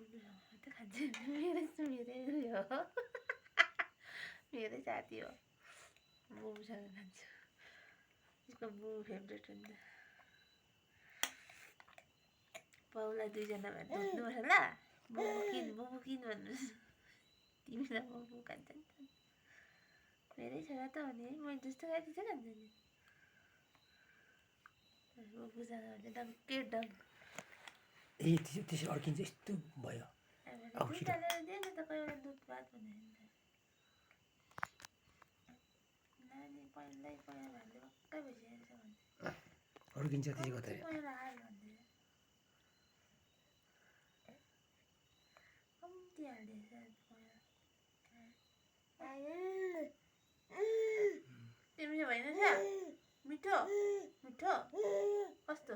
बुबुसँग त खान्छ मेरै हो मेरै साथी हो बुबुसँग खान्छु उसको बुबु फेभरेट हुन्छ बाउलाई दुईजना भएर दुध्नुपर्छ ल बुबु किन भन्नुहोस् तिमीलाई बुबु खान्छ नि त मेरै छोरा त हो नि है मैले जस्तो खाइदिन्छ खान्छ नि बुबुसँग भने डङ्कै डङ्क ए त्यसरी अड्किन्छ यस्तो भयो दुध हालेर दिए न त कोही बेला दुध भात भनेर नानी पहिल्यै पहेँलो हाल्दै पक्कै भइसकेको छ भन्छ अड्किन्छ त्यसै गर्दा पहेँलो हाल भन्दै कम्ती हालिदिएछ तिमीले भएन मिठो मिठो कस्तो